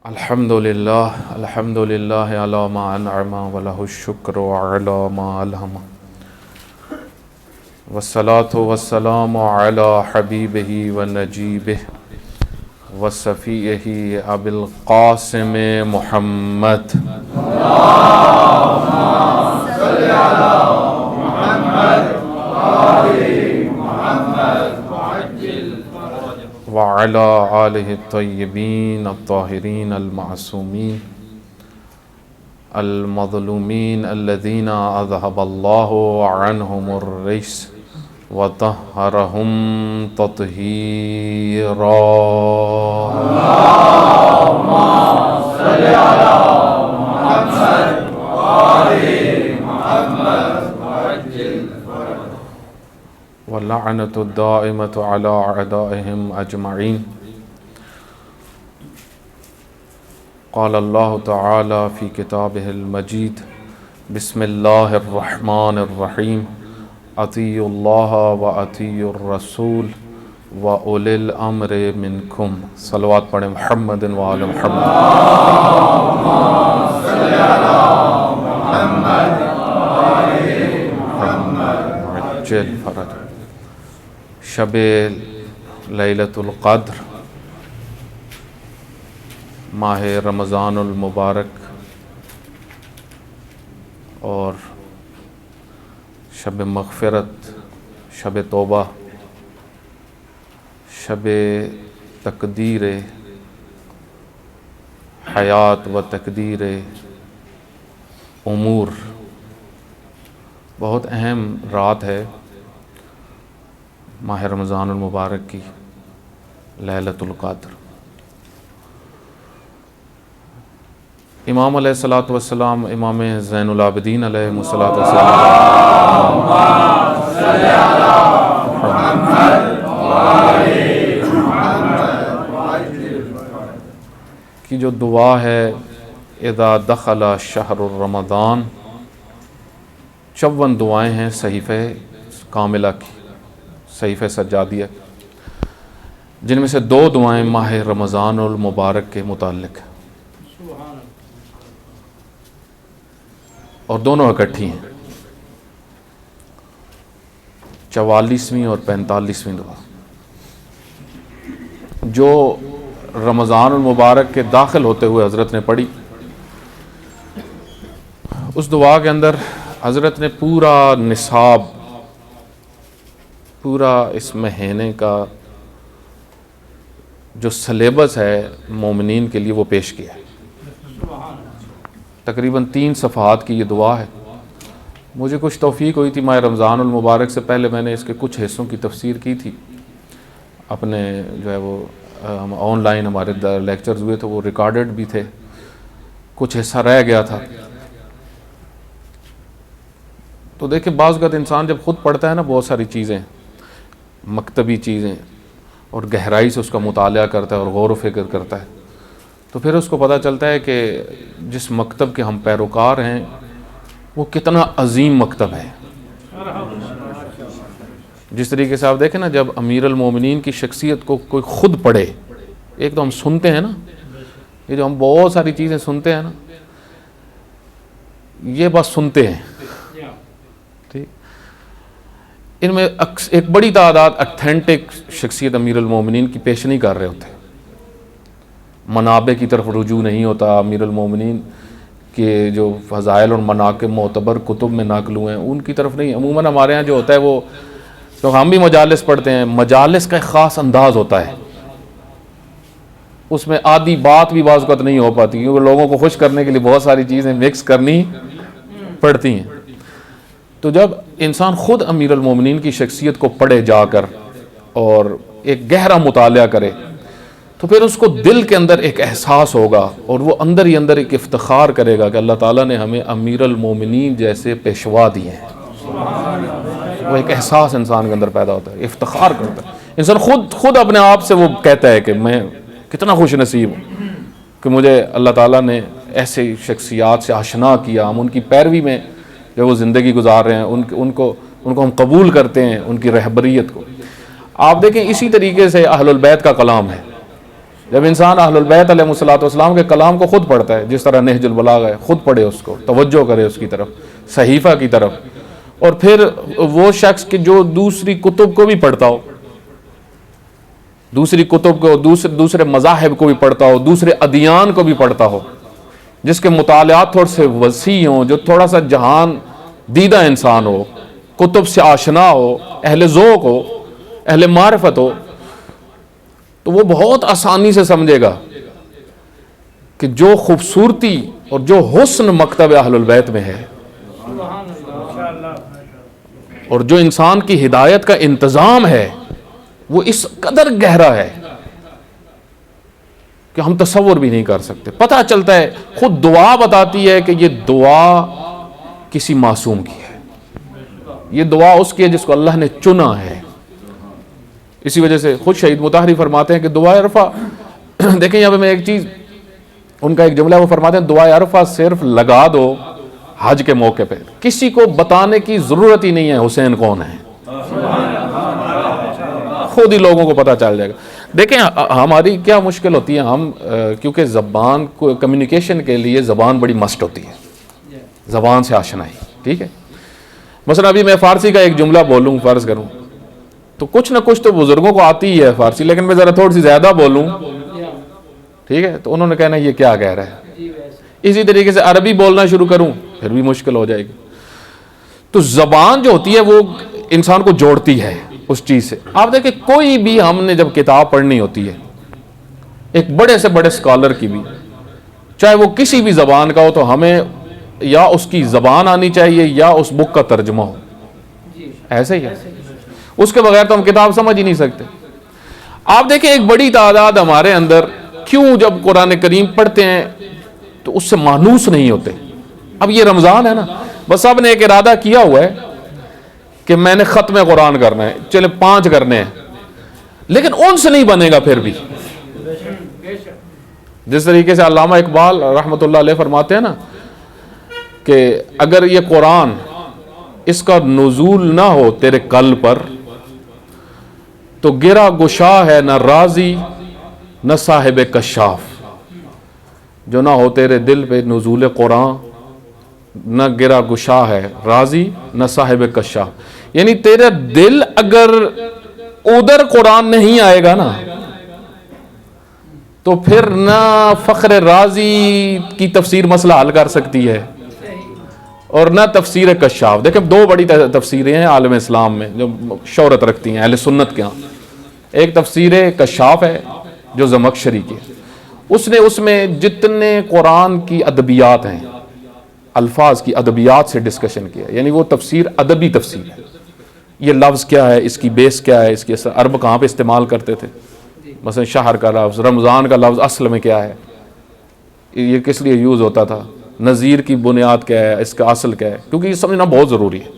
الحمدللہ علی ما انعم ولہ الشکر علی ما الہم والصلاة والسلام علی حبیبہ ونجیبہ وصفیہ ابی القاسم محمد وعلى آلہ الطیبین الطاہرین المعصومین المظلومین الذین اذہب اللہ عنہم الرجس وطہرہم تطہیرا اللہم صل علی محمد وآل محمد واللعنة الدائمة على أعدائهم أجمعين. قال الله تعالى في كتابه المجيد بسم الله الرحمن الرحيم أطيعوا الله وأطيعوا الرسول وأولي الأمر منكم. صلوات پڑھیں محمد وآل محمد. اللهم صل على محمد وآل محمد وعجل فرج. شب لیلۃ القدر، ماہ رمضان المبارک اور شب مغفرت، شب توبہ، شب تقدیر حیات و تقدیر امور، بہت اہم رات ہے ماہ رمضان المبارک کی، لیلۃ القدر. امام علیہ الصلوۃ والسلام، امام زین العابدین علیہ الصلوۃ والسلام کی جو دعا ہے اذا دخل شہر رمضان، 54 دعائیں ہیں صحیفہ کاملہ کی، صحیفہ سجادیہ، جن میں سے 2 دعائیں ماہ رمضان المبارک کے متعلق ہیں اور دونوں اکٹھی ہیں، 44ویں اور 45ویں دعا. جو رمضان المبارک کے داخل ہوتے ہوئے حضرت نے پڑھی، اس دعا کے اندر حضرت نے پورا نصاب، پورا اس مہینے کا جو سلیبس ہے مومنین کے لیے وہ پیش کیا ہے. تقریباً 3 صفحات کی یہ دعا ہے. مجھے کچھ توفیق ہوئی تھی، ماہ رمضان المبارک سے پہلے میں نے اس کے کچھ حصوں کی تفسیر کی تھی. اپنے جو ہے وہ آن لائن ہمارے لیکچرز ہوئے تھے، وہ ریکارڈڈ بھی تھے، کچھ حصہ رہ گیا تھا. تو دیکھیں بعض اوقات انسان جب خود پڑھتا ہے نا بہت ساری چیزیں، مکتبی چیزیں، اور گہرائی سے اس کا مطالعہ کرتا ہے اور غور و فکر کرتا ہے، تو پھر اس کو پتہ چلتا ہے کہ جس مکتب کے ہم پیروکار ہیں وہ کتنا عظیم مکتب ہے. جس طریقے سے آپ دیکھیں نا، جب امیر المومنین کی شخصیت کو کوئی خود پڑھے، ایک تو ہم سنتے ہیں نا، یہ جو ہم بہت ساری چیزیں سنتے ہیں نا، یہ بس سنتے ہیں، ٹھیک، ان میں ایک بڑی تعداد اتھینٹک شخصیت امیر المومنین کی پیش نہیں کر رہے ہوتے، منابع کی طرف رجوع نہیں ہوتا. امیر المومنین کے جو فضائل اور مناقب معتبر کتب میں نقل ہوئے ہیں ان کی طرف نہیں. عموماً ہمارے ہاں جو ہوتا ہے وہ، تو ہم بھی مجالس پڑھتے ہیں، مجالس کا ایک خاص انداز ہوتا ہے، اس میں آدھی بات بھی بعض اوقات نہیں ہو پاتی، کیونکہ لوگوں کو خوش کرنے کے لیے بہت ساری چیزیں مکس کرنی پڑتی ہیں. تو جب انسان خود امیر المومنین کی شخصیت کو پڑھے جا کر اور ایک گہرا مطالعہ کرے، تو پھر اس کو دل کے اندر ایک احساس ہوگا اور وہ اندر ہی اندر ایک افتخار کرے گا کہ اللہ تعالیٰ نے ہمیں امیر المومنین جیسے پیشوا دیے ہیں. وہ ایک احساس انسان کے اندر پیدا ہوتا ہے، افتخار کرتا ہے انسان، خود اپنے آپ سے وہ کہتا ہے کہ میں کتنا خوش نصیب ہوں کہ مجھے اللہ تعالیٰ نے ایسے شخصیات سے آشنا کیا. ہم ان کی پیروی میں جو وہ زندگی گزار رہے ہیں، ان کو ہم قبول کرتے ہیں، ان کی رہبریت کو. آپ دیکھیں اسی طریقے سے اہل البیت کا کلام ہے. جب انسان اہل البیت علیہ الصلوۃ والسلام کے کلام کو خود پڑھتا ہے، جس طرح نہج البلاغہ ہے، خود پڑھے اس کو، توجہ کرے اس کی طرف، صحیفہ کی طرف، اور پھر وہ شخص کہ جو دوسری کتب کو بھی پڑھتا ہو، دوسری کتب کو، دوسرے مذاہب کو بھی پڑھتا ہو، دوسرے ادیان کو بھی پڑھتا ہو، جس کے مطالعات تھوڑے سے وسیع ہوں، جو تھوڑا سا جہان دیدہ انسان ہو، کتب سے آشنا ہو، اہل ذوق ہو، اہل معرفت ہو، تو وہ بہت آسانی سے سمجھے گا کہ جو خوبصورتی اور جو حسن مکتب اہل البیت میں ہے، اور جو انسان کی ہدایت کا انتظام ہے، وہ اس قدر گہرا ہے کہ ہم تصور بھی نہیں کر سکتے۔ پتہ چلتا ہے، خود دعا بتاتی ہے کہ یہ دعا کسی معصوم کی ہے، یہ دعا اس کی ہے جس کو اللہ نے چنا ہے۔ اسی وجہ سے خود شہید مطہری فرماتے ہیں کہ دعائے عرفہ، دیکھیں یہاں پہ میں ایک چیز، ان کا ایک جملہ وہ فرماتے ہیں، دعائے عرفہ صرف لگا دو حج کے موقع پہ، کسی کو بتانے کی ضرورت ہی نہیں ہے حسین کون ہے، خود ہی لوگوں کو پتہ چل جائے گا۔ دیکھیں ہماری کیا مشکل ہوتی ہے، ہم کیونکہ زبان کو کمیونیکیشن کے لیے زبان بڑی مسٹ ہوتی ہے، زبان سے آشنائی، ٹھیک ہے۔ مثلا ابھی میں فارسی کا ایک جملہ بولوں، فرض کروں، تو کچھ نہ کچھ تو بزرگوں کو آتی ہی ہے فارسی، لیکن میں ذرا تھوڑی سی زیادہ بولوں، ٹھیک ہے، تو انہوں نے کہنا یہ کیا کہہ رہا ہے۔ اسی طریقے سے عربی بولنا شروع کروں پھر بھی مشکل ہو جائے گی۔ تو زبان جو ہوتی ہے وہ انسان کو جوڑتی ہے اس چیز سے۔ آپ دیکھیں کوئی بھی ہم نے جب کتاب پڑھنی ہوتی ہے، ایک بڑے سے بڑے اسکالر کی بھی، چاہے وہ کسی بھی زبان کا ہو، تو ہمیں یا اس کی زبان آنی چاہیے یا اس بک کا ترجمہ ہو، ایسے ہی ہے، اس کے بغیر تو ہم کتاب سمجھ ہی نہیں سکتے۔ آپ دیکھیں ایک بڑی تعداد ہمارے اندر کیوں جب قرآن کریم پڑھتے ہیں تو اس سے مانوس نہیں ہوتے۔ اب یہ رمضان ہے نا، بس سب نے ایک ارادہ کیا ہوا ہے کہ میں نے ختم قرآن کرنا ہے، چلے 5 کرنے ہیں، لیکن ان سے نہیں بنے گا پھر بھی۔ جس طریقے سے علامہ اقبال رحمۃ اللہ علیہ فرماتے ہیں نا کہ اگر یہ قرآن اس کا نزول نہ ہو تیرے قلب پر تو گرا گشا ہے نہ رازی نہ صاحب کشاف، جو نہ ہو تیرے دل پہ نزول قرآن، نہ گرا گشا ہے رازی نہ صاحب کشاف، یعنی تیرا دل اگر ادھر قرآن نہیں آئے گا نا تو پھر نہ فخر رازی کی تفسیر مسئلہ حل کر سکتی ہے اور نہ تفسیر کشاف۔ دیکھیں 2 بڑی تفسیریں ہیں عالم اسلام میں جو شہرت رکھتی ہیں اہل سنت کے ہاں۔ ایک تفسیر کشاف ہے جو زمخشری کی ہے، اس میں جتنے قرآن کی ادبیات ہیں، الفاظ کی ادبیات سے ڈسکشن کیا، یعنی وہ تفسیر ادبی تفسیر ہے۔ یہ لفظ کیا ہے، اس کی بیس کیا ہے، اس کی عرب کہاں پہ استعمال کرتے تھے، مثلا شہر کا لفظ، رمضان کا لفظ اصل میں کیا ہے، یہ کس لیے یوز ہوتا تھا، نذیر کی بنیاد کیا ہے، اس کا اصل کیا ہے، کیونکہ یہ سمجھنا بہت ضروری ہے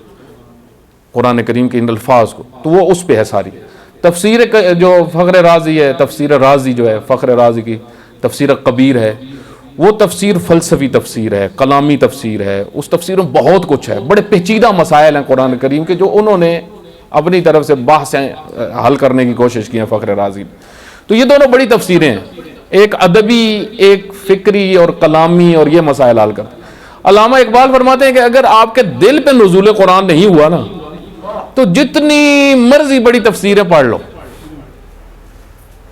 قرآن کریم کے ان الفاظ کو، تو وہ اس پہ ہے ساری۔ تفسیر جو فخر رازی ہے، تفسیر رازی جو ہے فخر رازی کی تفسیر کبیر ہے، وہ تفسیر فلسفی تفسیر ہے، کلامی تفسیر ہے، اس تفسیر میں بہت کچھ ہے، بڑے پیچیدہ مسائل ہیں قرآن کریم کے جو انہوں نے اپنی طرف سے بحثیں حل کرنے کی کوشش کی ہیں فخر رازی۔ تو یہ دونوں بڑی تفسیریں ہیں، ایک ادبی، ایک فکری اور کلامی، اور یہ مسائل حل کرتے۔ علامہ اقبال فرماتے ہیں کہ اگر آپ کے دل پہ نزول قرآن نہیں ہوا نا تو جتنی مرضی بڑی تفسیریں پڑھ لو،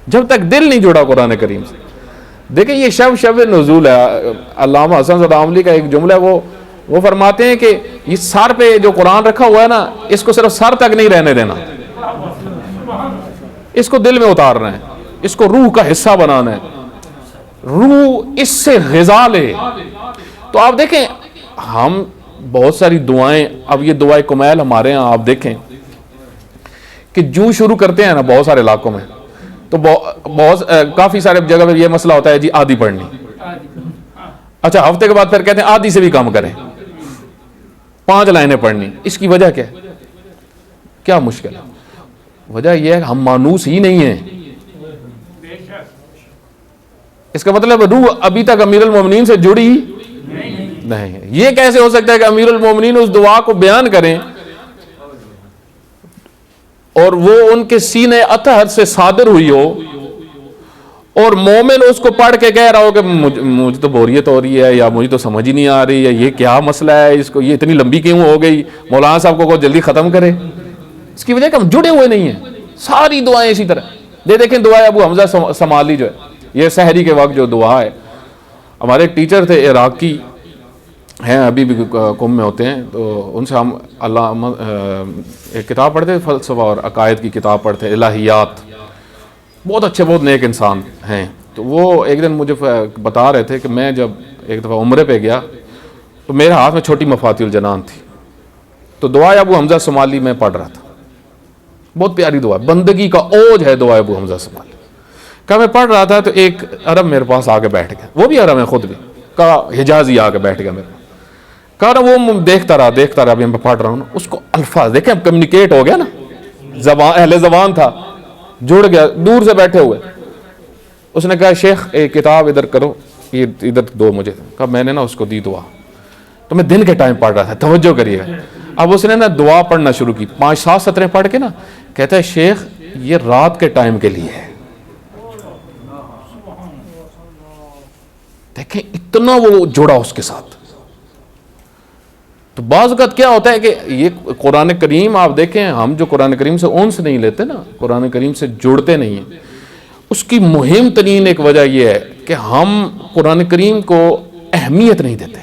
جب تک دل نہیں جڑا قرآن کریم سے۔ دیکھیں یہ شب نزول ہے، علامہ حسن زادہ عاملی کا ایک جملہ ہے، وہ فرماتے ہیں کہ یہ سر پہ جو قرآن رکھا ہوا ہے نا، اس کو صرف سر تک نہیں رہنے دینا، اس کو دل میں اتارنا ہے، اس کو روح کا حصہ بنانا ہے، روح اس سے غذا لے۔ تو آپ دیکھیں ہم بہت ساری دعائیں، اب یہ دعائے کمیل ہمارے ہاں آپ دیکھیں کہ جو شروع کرتے ہیں نا بہت سارے علاقوں میں، تو کافی سارے جگہ پر یہ مسئلہ ہوتا ہے جی آدھی پڑھنی، اچھا ہفتے کے بعد پھر کہتے ہیں آدھی سے بھی کم کریں، 5 لائنیں پڑھنی۔ اس کی وجہ کیا مشکل ہے؟ وجہ یہ ہے کہ ہم مانوس ہی نہیں ہیں۔ اس کا مطلب روح ابھی تک امیر المومنین سے جڑی نہیں ہے۔ یہ کیسے ہو سکتا ہے کہ امیر المومنین اس دعا کو بیان کریں اور وہ ان کے سینے اطہر سے صادر ہوئی ہو اور مومن اس کو پڑھ کے کہہ رہا ہو کہ مجھے تو بوریت ہو رہی ہے، یا مجھے تو سمجھ ہی نہیں آ رہی ہے، یہ کیا مسئلہ ہے، اس کو یہ اتنی لمبی کیوں ہو گئی، مولانا صاحب کو جلدی ختم کرے. اس کی وجہ کہ ہم جڑے ہوئے نہیں ہیں. ساری دعائیں اسی طرح دیکھیں دعائیں ابو حمزہ سمالی جو ہے، یہ سحری کے وقت جو دعا ہے. ہمارے ایک ٹیچر تھے عراقی ہیں، ابھی بھی قم میں ہوتے ہیں، تو ان سے ہم ایک کتاب پڑھتے، فلسفہ اور عقائد کی کتاب پڑھتے، الہیات. بہت اچھے، بہت نیک انسان ہیں. تو وہ ایک دن مجھے بتا رہے تھے کہ میں جب ایک دفعہ عمرے پہ گیا تو میرے ہاتھ میں چھوٹی مفاتیح الجنان تھی، تو دعائے ابو حمزہ سمالی میں پڑھ رہا تھا. بہت پیاری دعا، بندگی کا اوج ہے دعائے ابو حمزہ سمالی کا. میں پڑھ رہا تھا تو ایک عرب میرے پاس آ کے بیٹھ گیا، وہ بھی عرب ہے خود بھی، کا حجازی آ کے بیٹھ گیا میرے پاس. کہا وہ دیکھتا رہا ابھی میں پڑھ رہا ہوں، اس کو الفاظ دیکھیں، اب کمیونیکیٹ ہو گیا نا، زبان اہل زبان تھا، جڑ گیا دور سے بیٹھے ہوئے. اس نے کہا شیخ ایک کتاب ادھر کرو، یہ ادھر دو مجھے. کہا میں نے نا اس کو دی دعا، تو میں دن کے ٹائم پڑھ رہا تھا، توجہ کریے. اب اس نے نا دعا پڑھنا شروع کی، 5-7 سطریں پڑھ کے نا کہتا ہے شیخ یہ رات کے ٹائم کے لیے ہے. دیکھیں اتنا وہ جڑا اس کے ساتھ. تو بعض اوقات کیا ہوتا ہے کہ یہ قرآن کریم آپ دیکھیں، ہم جو قرآن کریم سے انس نہیں لیتے نا، قرآن کریم سے جڑتے نہیں ہیں، اس کی مہم ترین ایک وجہ یہ ہے کہ ہم قرآن کریم کو اہمیت نہیں دیتے.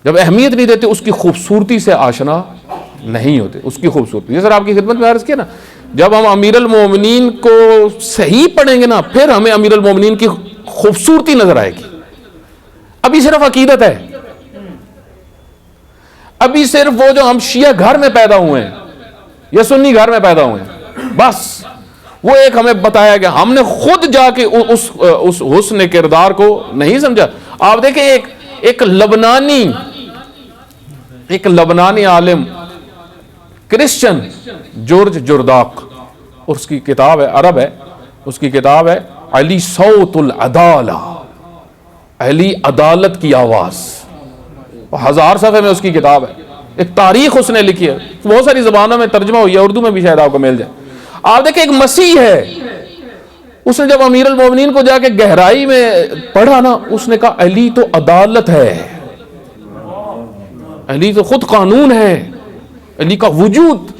جب اہمیت نہیں دیتے اس کی خوبصورتی سے آشنا نہیں ہوتے. اس کی خوبصورتی جیسے آپ کی خدمت میں عرض کیا نا، جب ہم امیر المومنین کو صحیح پڑھیں گے نا، پھر ہمیں امیر المومنین کی خوبصورتی نظر آئے گی. ابھی صرف عقیدت ہے، ابھی صرف وہ جو ہم شیعہ گھر میں پیدا ہوئے ہیں یا سنی گھر میں پیدا ہوئے ہیں، بس وہ ایک ہمیں بتایا کہ ہم نے خود جا کے اس حسن کردار کو نہیں سمجھا. آپ دیکھیں ایک لبنانی عالم کرسچن جورج جرداق، اس کی کتاب ہے، عرب ہے، اس کی کتاب ہے علی صوت العدالہ، علی عدالت کی آواز. 1000 صفحے میں اس کی کتاب ہے. ایک تاریخ اس نے لکھی ہے، بہت ساری زبانوں میں ترجمہ ہوئی ہے، اردو میں بھی شاید آپ کو مل جائے. آپ دیکھیں ایک مسیح ہے، اس نے جب امیر المومنین کو جا کے گہرائی میں پڑھا نا، اس نے کہا علی تو عدالت ہے، علی تو خود قانون ہے، علی کا وجود.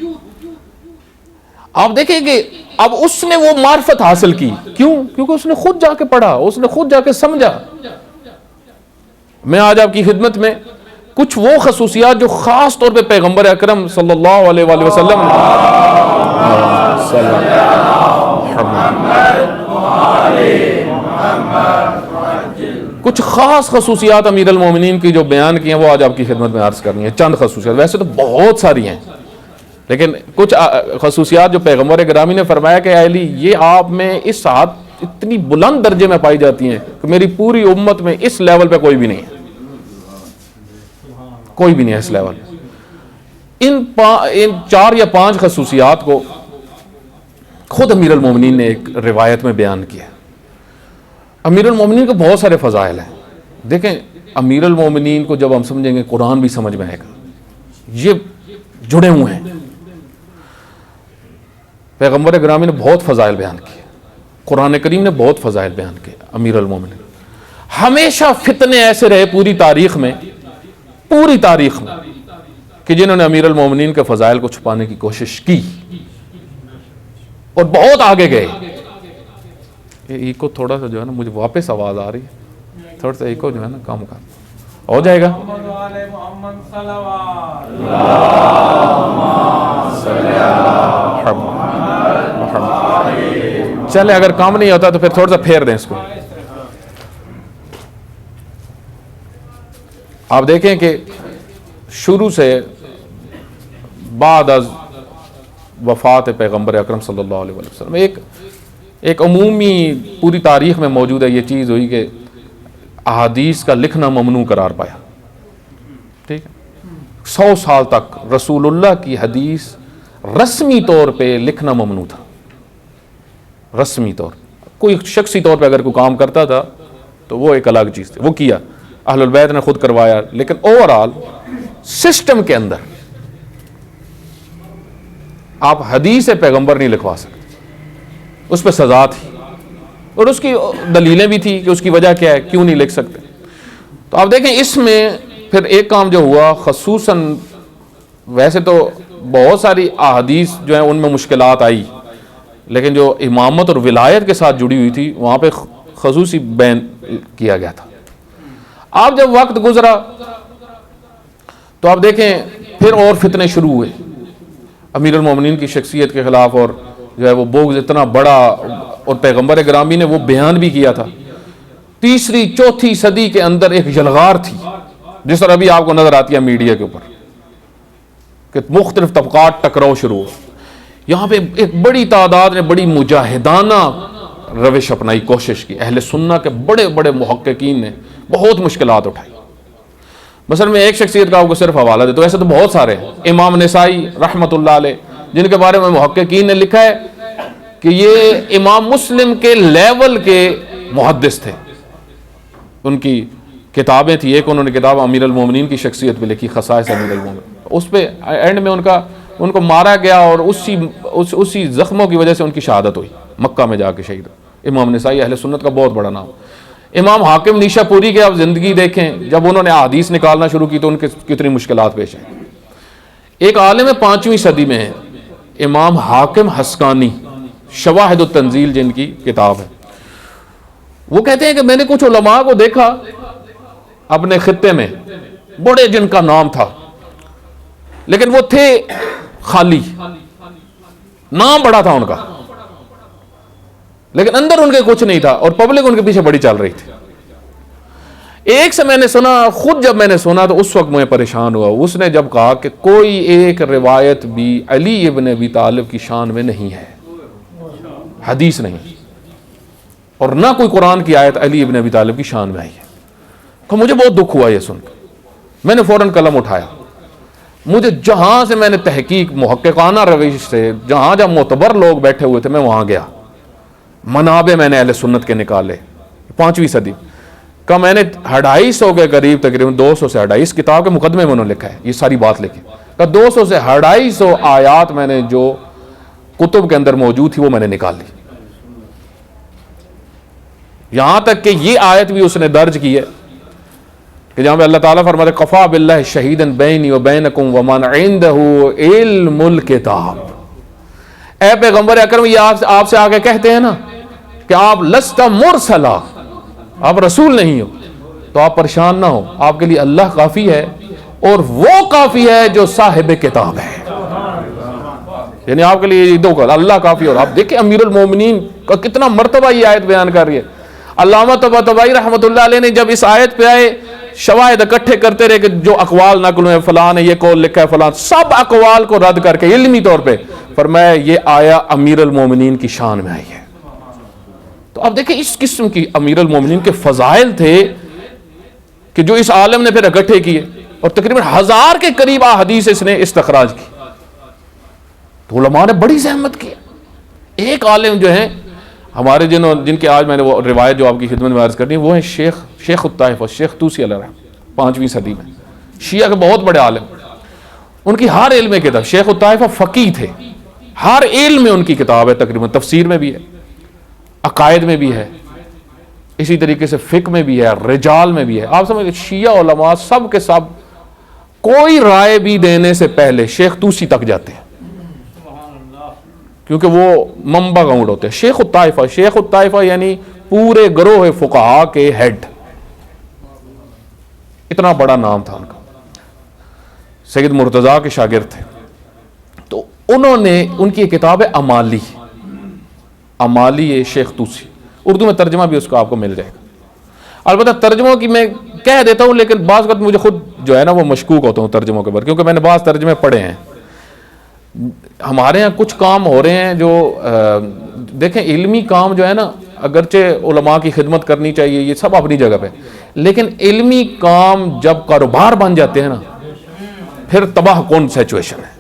آپ دیکھیں کہ اب اس نے وہ معرفت حاصل کی، کیوں؟ کیونکہ اس نے خود جا کے پڑھا، اس نے خود جا کے سمجھا. میں آج آپ کی خدمت میں کچھ وہ خصوصیات جو خاص طور پہ پیغمبر اکرم صلی اللہ علیہ وآلہ وسلم کچھ خاص خصوصیات امیر المومنین کی جو بیان کی ہیں، وہ آج آپ کی خدمت میں عرض کرنی ہے. چند خصوصیات، ویسے تو بہت ساری ہیں، لیکن کچھ خصوصیات جو پیغمبر گرامی نے فرمایا کہ اے علی یہ آپ میں اس حد اتنی بلند درجے میں پائی جاتی ہیں کہ میری پوری امت میں اس لیول پہ کوئی بھی نہیں ہے، کوئی بھی نہیں ہے اس لیول. ان 4 یا 5 خصوصیات کو خود امیر المومنین نے ایک روایت میں بیان کیا. امیر المومنین کو بہت سارے فضائل ہیں. دیکھیں امیر المومنین کو جب ہم سمجھیں گے قرآن بھی سمجھ میں آئے گا. یہ جڑے ہوئے ہیں، پیغمبر گرامی نے بہت فضائل بیان کیے، قرآن کریم نے بہت فضائل بیان کیے. امیر المومنین ہمیشہ فتنے ایسے رہے پوری تاریخ میں کہ جنہوں نے امیر المومنین کے فضائل کو چھپانے کی کوشش کی اور بہت آگے گئے. ایکو تھوڑا سا جو ہے نا، مجھے واپس آواز آ رہی ہے، تھوڑا سا ایکو جو ہے نا کم کر ہو جائے گا. چلے اگر کام نہیں ہوتا تو پھر تھوڑا سا پھیر دیں اس کو. آپ دیکھیں کہ شروع سے بعد از وفات پیغمبر اکرم صلی اللہ علیہ وسلم ایک عمومی پوری تاریخ میں موجود ہے یہ چیز ہوئی کہ احادیث کا لکھنا ممنوع قرار پایا. ٹھیک ہے، 100 سال تک رسول اللہ کی حدیث رسمی طور پہ لکھنا ممنوع تھا. رسمی طور کوئی شخصی طور پہ اگر کوئی کام کرتا تھا تو وہ ایک الگ چیز تھی، وہ کیا اہل البیت نے خود کروایا، لیکن اوورآل سسٹم کے اندر آپ حدیث پیغمبر نہیں لکھوا سکتے، اس پہ سزا تھی. اور اس کی دلیلیں بھی تھی کہ اس کی وجہ کیا ہے، کیوں نہیں لکھ سکتے. تو آپ دیکھیں اس میں پھر ایک کام جو ہوا خصوصاً، ویسے تو بہت ساری احادیث جو ہیں ان میں مشکلات آئی، لیکن جو امامت اور ولایت کے ساتھ جڑی ہوئی تھی وہاں پہ خصوصی بین کیا گیا تھا. آپ جب وقت گزرا تو آپ دیکھیں پھر اور فتنے شروع ہوئے امیر المومنین کی شخصیت کے خلاف، اور جو ہے وہ بغض اتنا بڑا، اور پیغمبر گرامی نے وہ بیان بھی کیا تھا. تیسری چوتھی صدی کے اندر ایک یلغار تھی، جس طرح ابھی آپ کو نظر آتی ہے میڈیا کے اوپر کہ مختلف طبقات ٹکراؤ شروع ہو. یہاں پہ ایک بڑی تعداد نے بڑی مجاہدانہ روش اپنائی، کوشش کی. اہل سنہ کے بڑے بڑے محققین نے بہت مشکلات اٹھائی. مثلا میں ایک شخصیت کا آپ کو صرف حوالہ دیتا ہوں، ایسے تو بہت سارے ہیں. امام نسائی رحمۃ اللہ علیہ، جن کے بارے میں محققین نے لکھا ہے کہ یہ امام مسلم کے لیول کے محدث تھے. ان کی کتابیں تھیں، ایک انہوں نے کتاب امیر المومنین کی شخصیت پہ لکھی، خصائص امیر المومنین. اس پہ اینڈ میں ان کو مارا گیا، اور اسی زخموں کی وجہ سے ان کی شہادت ہوئی، مکہ میں جا کے شہید. امام نسائی اہل سنت کا بہت بڑا نام. امام حاکم نیشا پوری کے آپ زندگی دیکھیں، جب انہوں نے احادیث نکالنا شروع کی تو ان کے کتنی مشکلات پیش آئیں. ایک عالم 5ویں صدی میں ہے امام حاکم حسکانی، شواہد التنزیل جن کی کتاب ہے. وہ کہتے ہیں کہ میں نے کچھ علماء کو دیکھا اپنے خطے میں، بڑے جن کا نام تھا، لیکن وہ تھے خالی، نام بڑا تھا ان کا لیکن اندر ان کے کچھ نہیں تھا، اور پبلک ان کے پیچھے بڑی چل رہی تھی. ایک سے میں نے سنا، خود جب میں نے سنا تو اس وقت میں پریشان ہوا. اس نے جب کہا کہ کوئی ایک روایت بھی علی ابن ابی طالب کی شان میں نہیں ہے، حدیث نہیں، اور نہ کوئی قرآن کی آیت علی ابن ابی طالب کی شان میں آئی ہے. تو مجھے بہت دکھ ہوا یہ سن کے. میں نے فوراً قلم اٹھایا. مجھے جہاں سے میں نے تحقیق محققانہ روش سے، جہاں جہاں معتبر لوگ بیٹھے ہوئے تھے، میں وہاں گیا. منابع میں نے اہل سنت کے نکالے. 5ویں صدی کا میں نے 250 کے قریب، تقریباً 200 سے 250 اس کتاب کے مقدمے میں انہوں نے لکھا ہے یہ ساری بات لکھی کہ 200 سے 250 آیات میں نے جو کتب کے اندر موجود تھی وہ میں نے نکال لی. یہاں تک کہ یہ آیت بھی اس نے درج کی ہے کہ جہاں پہ اللہ تعالیٰ فرماتے کفا باللہ شہیدن بینی و بینکم ومن عندہ علم الکتاب. اے پیغمبر اکرم، یہ آپ سے آگے کہتے ہیں نا کہ آپ لست مرسلا، آپ رسول نہیں ہو، تو آپ پریشان نہ ہو، آپ کے لیے اللہ کافی ہے، اور وہ کافی ہے جو صاحب کتاب ہے. یعنی آپ کے لیے دو کا اللہ کافی. اور آپ دیکھیں امیر المومنین کا کتنا مرتبہ یہ آیت بیان کر رہی ہے. علامہ طباطبائی رحمۃ اللہ علیہ نے جب اس آیت پہ آئے شواہد اکٹھے کرتے رہے کہ جو اقوال نقل ہوئے، فلاں نے یہ قول لکھا ہے، فلاں، سب اقوال کو رد کر کے علمی طور پہ فرمایا یہ آیا امیر المومنین کی شان میں آئی ہے. تو آپ دیکھیں اس قسم کی امیر المومنین کے فضائل تھے کہ جو اس عالم نے پھر اکٹھے کیے، اور تقریباً 1000 کے قریب احادیث اس نے استخراج کی. تو علماء نے بڑی زحمت کی. ایک عالم جو ہیں ہمارے جن کے آج میں نے وہ روایت جو آپ کی خدمت میں عرض کرنی ہے، وہ ہیں شیخ الطائفہ، شیخ طوسی علیہ رحمۃ، 5ویں صدی میں شیعہ کے بہت بڑے عالم. ان کی ہر علم کی کتاب، شیخ الطائفہ فقیہ تھے، ہر علم میں ان کی کتاب ہے، تقریباً تفسیر میں بھی ہے، عقائد میں بھی ہے، اسی طریقے سے فقہ میں بھی ہے، رجال میں بھی ہے. آپ سمجھیں شیعہ علماء سب کے سب کوئی رائے بھی دینے سے پہلے شیخ طوسی تک جاتے ہیں، کیونکہ وہ منبع گاؤنڈ ہوتے ہیں. شیخ الطائفہ یعنی پورے گروہ فقہاء کے ہیڈ، اتنا بڑا نام تھا ان کا. سید مرتضیٰ کے شاگرد تھے. تو انہوں نے ان کی کتاب ہے امالی شیخ طوسی، اردو میں ترجمہ بھی اس کا آپ کو مل جائے گا. البتہ ترجموں کی میں کہہ دیتا ہوں، لیکن بعض وقت مجھے خود جو ہے نا وہ مشکوک ہوتا ہوں ترجموں کے اوپر، کیونکہ میں نے بعض ترجمے پڑھے ہیں. ہمارے ہاں کچھ کام ہو رہے ہیں جو دیکھیں علمی کام جو ہے نا، اگرچہ علماء کی خدمت کرنی چاہیے، یہ سب اپنی جگہ پہ، لیکن علمی کام جب کاروبار بن جاتے ہیں نا، پھر تباہ کن سچویشن ہے.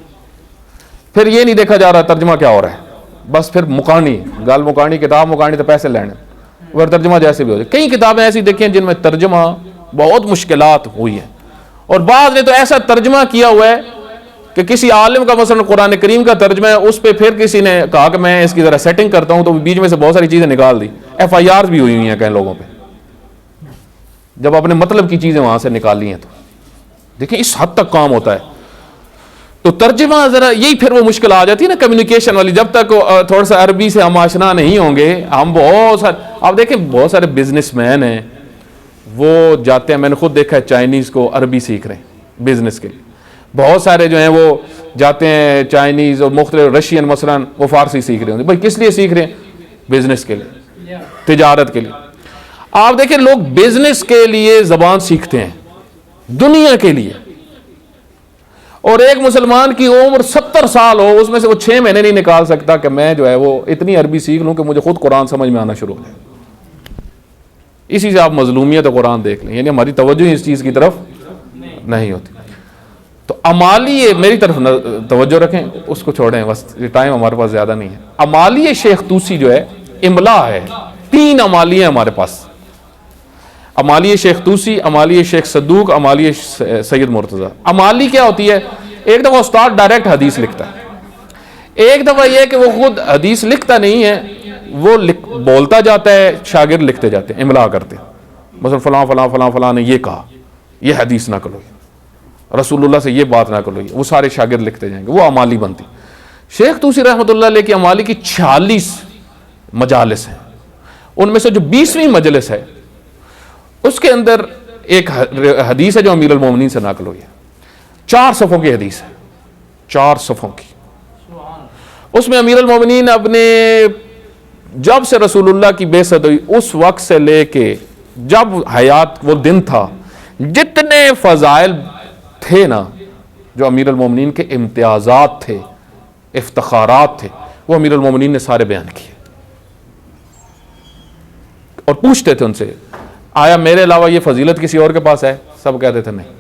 پھر یہ نہیں دیکھا جا رہا ترجمہ کیا ہو رہا ہے، بس پھر مکانی گال مکانی، کتاب مکانی تو پیسے لینے، اور ترجمہ جیسے بھی ہو جائے. کئی کتابیں ایسی دیکھیں جن میں ترجمہ بہت مشکلات ہوئی ہیں، اور بعض نے تو ایسا ترجمہ کیا ہوا ہے کہ کسی عالم کا مثلا قرآن کریم کا ترجمہ ہے، اس پہ پھر کسی نے کہا کہ میں اس کی ذرا سیٹنگ کرتا ہوں، تو بیچ میں سے بہت ساری چیزیں نکال دی. FIRs بھی ہوئی ہیں کئی لوگوں پہ جب اپنے مطلب کی چیزیں وہاں سے نکالی ہیں. تو دیکھیں اس حد تک کام ہوتا ہے. تو ترجمہ ذرا یہی پھر وہ مشکل آ جاتی ہے نا کمیونیکیشن والی. جب تک تھوڑا سا عربی سے ہم آشنا نہیں ہوں گے، ہم بہت سارے، آپ دیکھیں بہت سارے بزنس مین ہیں وہ جاتے ہیں، میں نے خود دیکھا ہے چائنیز کو عربی سیکھ رہے ہیں بزنس کے لیے. بہت سارے جو ہیں وہ جاتے ہیں چائنیز اور مختلف رشین مثلا، وہ فارسی سیکھ رہے ہوں. بھائی کس لیے سیکھ رہے ہیں؟ بزنس کے لیے، تجارت کے لیے. آپ دیکھیں لوگ بزنس کے لیے زبان سیکھتے ہیں، دنیا کے لیے. اور ایک مسلمان کی عمر 70 سال ہو، اس میں سے وہ 6 مہینے نہیں نکال سکتا کہ میں جو ہے وہ اتنی عربی سیکھ لوں کہ مجھے خود قرآن سمجھ میں آنا شروع ہو جائے. اسی سے آپ مظلومیت قرآن دیکھ لیں، یعنی ہماری توجہ اس چیز کی طرف نہیں ہوتی. تو امالی، میری طرف توجہ رکھیں، اس کو چھوڑیں، بس ٹائم ہمارے پاس زیادہ نہیں ہے. امالی شیخ طوسی جو ہے املا ہے، 3 امالی ہیں ہمارے پاس. امالی شیخ طوسی، امالی شیخ صدوق، امالی سید مرتضیٰ. امالی کیا ہوتی ہے؟ ایک دفعہ استاد ڈائریکٹ حدیث لکھتا ہے، ایک دفعہ یہ کہ وہ خود حدیث لکھتا نہیں ہے، وہ بولتا جاتا ہے، شاگرد لکھتے جاتے ہیں، املا کرتے ہیں. مثلا فلاں فلاں فلاں فلاں نے یہ کہا، یہ حدیث نہ کرو، رسول اللہ سے یہ بات نہ کرو، وہ سارے شاگرد لکھتے جائیں گے، وہ امالی بنتی. شیخ طوسی رحمۃ اللہ علیہ کی امالی کی 46 مجالس ہیں. ان میں سے جو 20ویں مجلس ہے اس کے اندر ایک حدیث ہے جو امیر المومنین سے نقل ہوئی ہے. 4 صفوں کی حدیث ہے، 4 صفوں کی. اس میں امیر المومنین اپنے جب سے رسول اللہ کی بعثت ہوئی اس وقت سے لے کے جب حیات وہ دن تھا، جتنے فضائل تھے نا، جو امیر المومنین کے امتیازات تھے، افتخارات تھے، وہ امیر المومنین نے سارے بیان کیے. اور پوچھتے تھے ان سے، آیا میرے علاوہ یہ فضیلت کسی اور کے پاس ہے؟ سب کہتے تھے نہیں.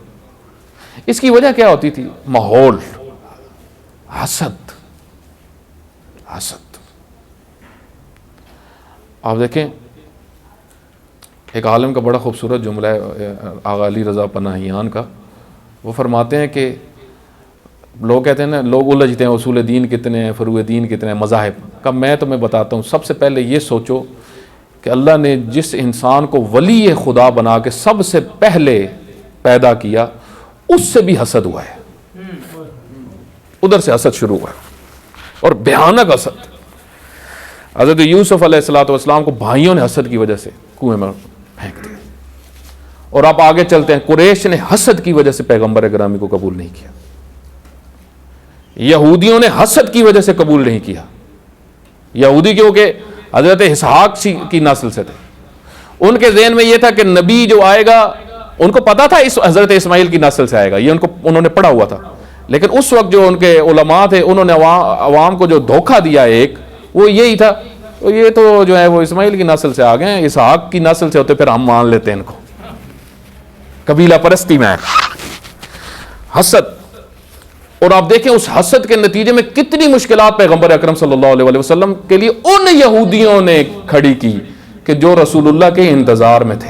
اس کی وجہ کیا ہوتی تھی؟ ماحول، حسد. آپ دیکھیں ایک عالم کا بڑا خوبصورت جملہ ہے آغا علی رضا پناہیان کا. وہ فرماتے ہیں کہ لوگ کہتے ہیں نا، لوگ الجھتے ہیں اصول دین کتنے ہیں، فروع دین کتنے ہیں، مذاہب کا. میں تمہیں بتاتا ہوں، سب سے پہلے یہ سوچو کہ اللہ نے جس انسان کو ولی خدا بنا کے سب سے پہلے پیدا کیا، اس سے بھی حسد ہوا ہے. ادھر سے حسد شروع ہوا ہے، اور بھیانک حسد. حضرت یوسف علیہ السلام کو بھائیوں نے حسد کی وجہ سے کنویں میں پھینک دیا. اور آپ آگے چلتے ہیں، قریش نے حسد کی وجہ سے پیغمبر گرامی کو قبول نہیں کیا، یہودیوں نے حسد کی وجہ سے قبول نہیں کیا. یہودی کیونکہ حضرت اسحاق کی نسل سے تھے، ان کے ذہن میں یہ تھا کہ نبی جو آئے گا، ان کو پتا تھا اس حضرت اسماعیل کی نسل سے آئے گا، یہ انہوں نے پڑھا ہوا تھا. لیکن اس وقت جو ان کے علماء تھے، انہوں نے عوام کو جو دھوکہ دیا ایک، وہ یہی تھا، یہ تو جو ہے وہ اسماعیل کی نسل سے آ گئے ہیں، اسحاق کی نسل سے ہوتے پھر ہم مان لیتے ہیں ان کو. قبیلہ پرستی میں حسد. اور آپ دیکھیں اس حسد کے نتیجے میں کتنی مشکلات پیغمبر اکرم صلی اللہ علیہ وسلم کے لیے ان یہودیوں نے کھڑی کی کہ جو رسول اللہ کے انتظار میں تھے.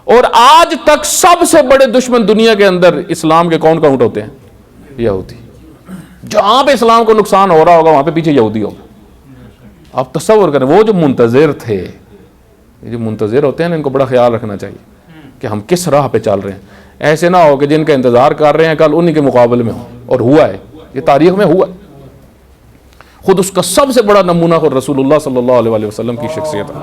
اور آج تک سب سے بڑے دشمن دنیا کے اندر اسلام کے کون کاؤنٹ ہوتے ہیں؟ یہودی. جہاں پہ اسلام کو نقصان ہو رہا ہوگا وہاں پہ پیچھے یہودی ہوگا. آپ تصور کریں، وہ جو منتظر تھے، یہ جو منتظر ہوتے ہیں نا، ان کو بڑا خیال رکھنا چاہیے کہ ہم کس راہ پہ چل رہے ہیں. ایسے نہ ہو کہ جن کا انتظار کر رہے ہیں کل انہی کے مقابلے میں ہو. اور ہوا ہے، یہ تاریخ میں ہوا ہے. خود اس کا سب سے بڑا نمونہ خود رسول اللہ صلی اللہ علیہ وسلم کی شخصیت ہے.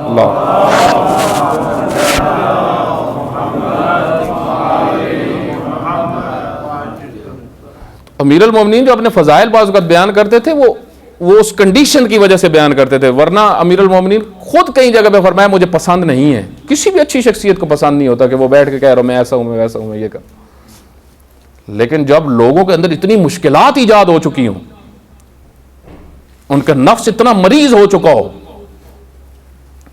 امیر المومنین جو اپنے فضائل بعض اوقات بیان کرتے تھے، وہ اس کنڈیشن کی وجہ سے بیان کرتے تھے. ورنہ امیر المومنین خود کئی جگہ پہ فرمایا مجھے پسند نہیں ہے. کسی بھی اچھی شخصیت کو پسند نہیں ہوتا کہ وہ بیٹھ کے کہہ رہا میں ایسا ہوں، میں ویسا ہوں، میں یہ کر. لیکن جب لوگوں کے اندر اتنی مشکلات ایجاد ہو چکی ہوں، ان کا نفس اتنا مریض ہو چکا ہو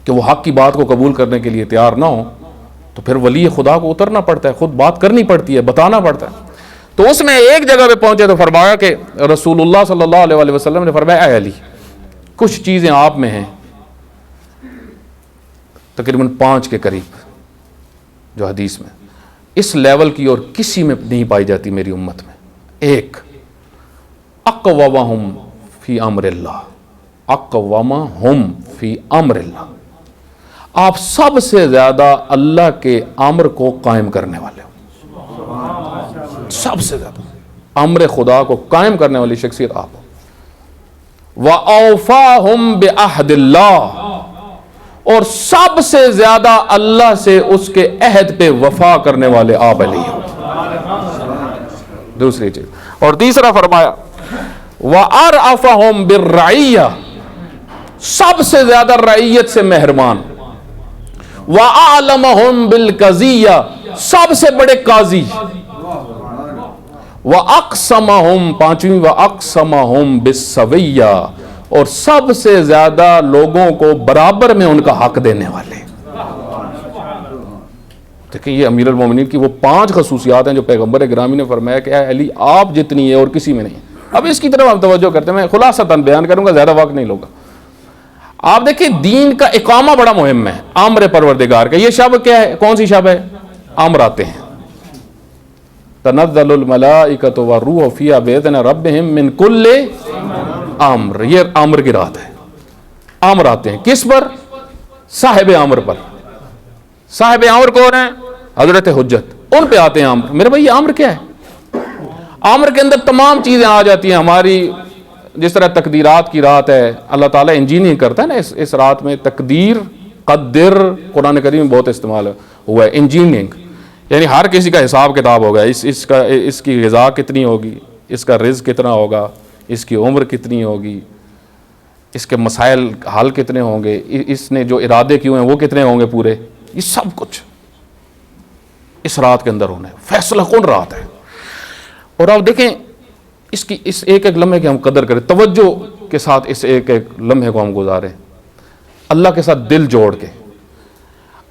کہ وہ حق کی بات کو قبول کرنے کے لیے تیار نہ ہو، تو پھر ولی خدا کو اترنا پڑتا ہے، خود بات کرنی پڑتی ہے، بتانا پڑتا ہے. تو اس میں ایک جگہ پہ پہنچے تو فرمایا کہ رسول اللہ صلی اللہ علیہ وسلم نے فرمایا اے علی، کچھ چیزیں آپ میں ہیں تقریباً 5 کے قریب جو حدیث میں اس لیول کی اور کسی میں نہیں پائی جاتی میری امت میں. ایک اقومہم فی امر اللہ، اقومہم فی امر اللہ، آپ سب سے زیادہ اللہ کے امر کو قائم کرنے والے ہو، سب سے زیادہ امر خدا کو قائم کرنے والی شخصیت آپ ہو۔ وَأَوْفَاهُمْ بِعَهْدِ اللَّهِ، اور سب سے زیادہ اللہ سے اس کے عہد پہ وفا کرنے والے آپ علی ہو۔ دوسری چیز، اور تیسرا فرمایا وَأَرْعَفَهُمْ بِالرَّعِيَّةِ، سب سے زیادہ رعیت سے مہربان۔ وَأَعْلَمَهُمْ بِالْقَضِيَّةِ، سب سے بڑے قاضی۔ وَأَقْسَمَهُمْ، پانچویں وَأَقْسَمَهُمْ بِالسَّوِيَّةِ، اور سب سے زیادہ لوگوں کو برابر میں ان کا حق دینے والے۔ دیکھیں یہ امیر المومنین کی وہ 5 خصوصیات ہیں جو پیغمبر گرامی نے فرمایا کہ اے علی آپ جتنی ہے اور کسی میں نہیں۔ اب اس کی طرف ہم توجہ کرتے ہیں، میں خلاصتاً بیان کروں گا، زیادہ وقت نہیں لوں گا۔ آپ دیکھیں دین کا اقامہ بڑا مہم ہے، امر پروردگار کا۔ یہ شب کیا ہے؟ کون سی شب ہے؟ امر آتے ہیں، تنزل الملائکۃ والروح فیہا بإذن ربہم من کل امر، یہ امر کی رات ہے۔ امر آتے ہیں کس پر؟ صاحب امر پر۔ صاحب امر کون ہے؟ حضرت حجت، ان پہ آتے ہیں امر۔ میرے بھائی یہ امر کیا ہے؟ امر کے اندر تمام چیزیں آ جاتی ہیں ہماری، جس طرح تقدیرات کی رات ہے، اللہ تعالیٰ انجینئرنگ کرتا ہے نا اس رات میں، تقدیر قدر قرآن کریم میں بہت استعمال ہوا ہے، انجینئرنگ، یعنی ہر کسی کا حساب کتاب ہوگا، اس کی غذا کتنی ہوگی، اس کا رزق کتنا ہوگا، اس کی عمر کتنی ہوگی، اس کے مسائل حل کتنے ہوں گے، اس نے جو ارادے کیے ہیں وہ کتنے ہوں گے پورے، یہ سب کچھ اس رات کے اندر ہونا ہے۔ فیصلہ کن رات ہے۔ اور آپ دیکھیں اس ایک ایک لمحے کی ہم قدر کریں، توجہ کے ساتھ اس ایک ایک لمحے کو ہم گزاریں، اللہ کے ساتھ دل جوڑ کے۔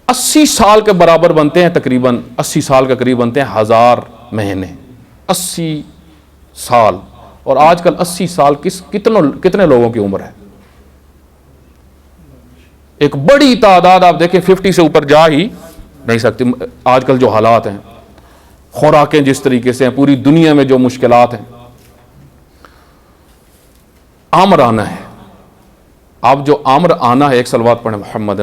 80 سال کے برابر بنتے ہیں، تقریباً 80 سال کے قریب بنتے ہیں 1000 مہینے، 80 سال، اور آج کل 80 سال کتنے لوگوں کی عمر ہے؟ ایک بڑی تعداد آپ دیکھیں 50 سے اوپر جا ہی نہیں سکتی۔ آج کل جو حالات ہیں، خوراکیں جس طریقے سے ہیں، پوری دنیا میں جو مشکلات ہیں، امر آنا ہے۔ اب جو امر آنا ہے، ایک صلوات پڑھیں محمد